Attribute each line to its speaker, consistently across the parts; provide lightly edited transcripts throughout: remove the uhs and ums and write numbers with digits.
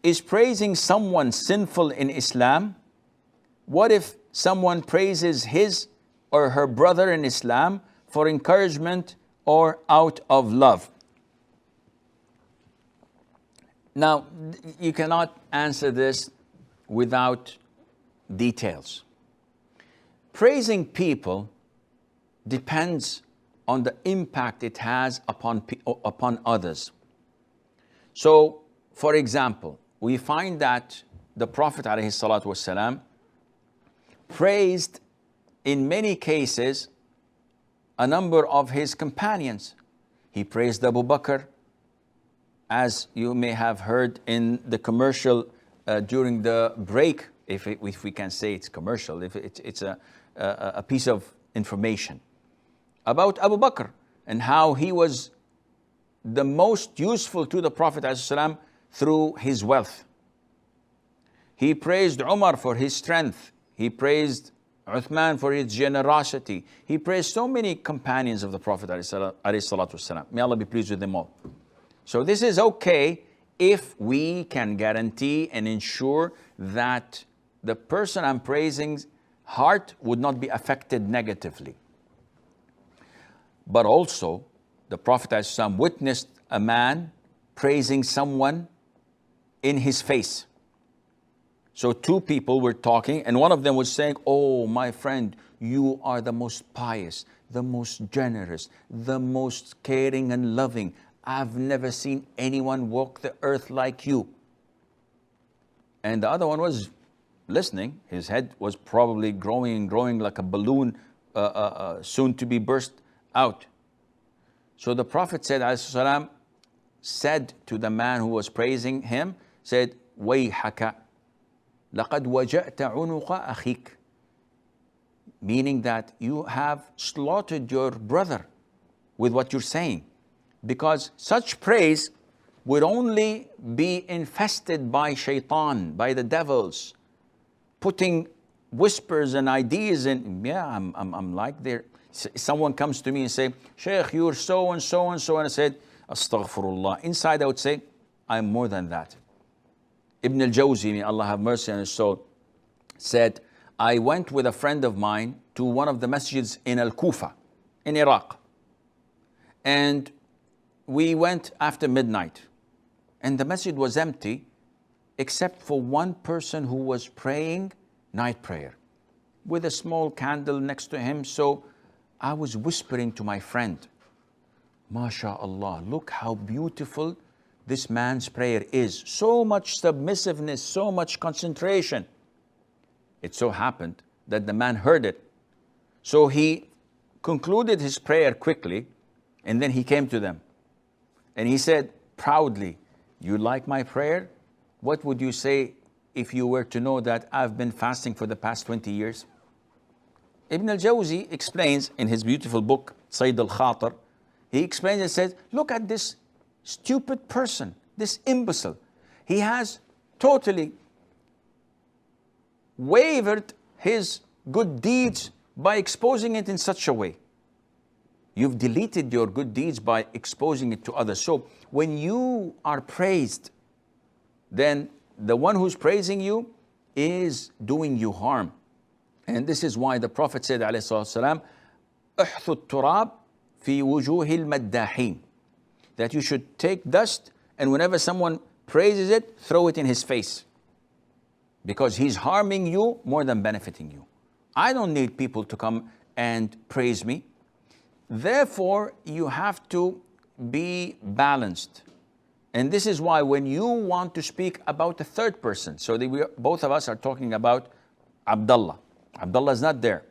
Speaker 1: is praising someone sinful in Islam? What if someone praises his or her brother in Islam for encouragement or out of love? Now, you cannot answer this without details. Praising people depends on the impact it has upon others. So, for example, we find that the Prophet ﷺ praised in many cases a number of his companions. He praised Abu Bakr, as you may have heard in the commercial during the break, if we can say it's commercial, if it's a piece of information about Abu Bakr and how he was the most useful to the Prophet ﷺ through his wealth. He praised Umar for his strength. He praised Uthman for his generosity. He praised so many companions of the Prophet ﷺ. May Allah be pleased with them all. So this is okay if we can guarantee and ensure that the person I'm praising's heart would not be affected negatively. But also, the Prophet ﷺ witnessed a man praising someone in his face. So two people were talking, and one of them was saying, "Oh, my friend, you are the most pious, the most generous, the most caring and loving. I've never seen anyone walk the earth like you." And the other one was listening. His head was probably growing like a balloon, soon to be burst out. So the Prophet ﷺ said to the man who was praising him, said, "Wayhaka, laqad waja'ta unuqa akhik," meaning that you have slaughtered your brother with what you're saying, because such praise would only be infested by shaitan, by the devils, putting whispers and ideas in. Yeah, I'm like there. Someone comes to me and say, "Sheikh, you're so and so and so," and I said, "Astaghfirullah." Inside I would say, "I'm more than that." Ibn al-Jawzi, may Allah have mercy on his soul, said, "I went with a friend of mine to one of the masjids in Al-Kufa, in Iraq. And we went after midnight. And the masjid was empty, except for one person who was praying night prayer, with a small candle next to him. So I was whispering to my friend, MashaAllah, look how beautiful this man's prayer is. So much submissiveness, so much concentration." It so happened that the man heard it. So he concluded his prayer quickly, and then he came to them. And he said proudly, "You like my prayer? What would you say if you were to know that I've been fasting for the past 20 years? Ibn al-Jawzi explains in his beautiful book, Sayd al-Khatar, he explains and says, look at this stupid person, this imbecile. He has totally wavered his good deeds by exposing it in such a way. You've deleted your good deeds by exposing it to others. So when you are praised, then the one who's praising you is doing you harm. And this is why the Prophet said, alayhi salatu wasalam, "Uhthu turab fi wujuhil maddahin," that you should take dust and whenever someone praises it, throw it in his face, because he's harming you more than benefiting you. I don't need people to come and praise me. Therefore, you have to be balanced. And this is why when you want to speak about a third person, so that both of us are talking about Abdullah. Abdullah is not there.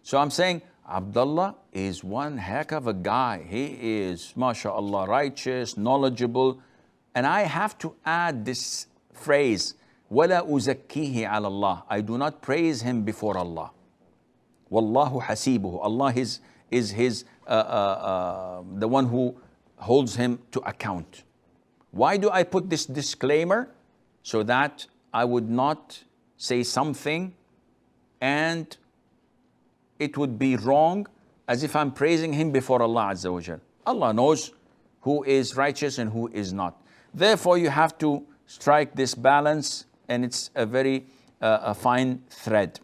Speaker 1: So I'm saying, Abdullah is one heck of a guy. He is, mashallah, righteous, knowledgeable. And I have to add this phrase, وَلَا أُزَكِّيهِ عَلَى اللَّهِ. I do not praise him before Allah. وَاللَّهُ حَسِيبُهُ. Allah is his, the one who holds him to account. Why do I put this disclaimer? So that I would not say something and it would be wrong as if I'm praising him before Allah Azza wa Jal. Allah knows who is righteous and who is not. Therefore, you have to strike this balance, and it's a very a fine thread.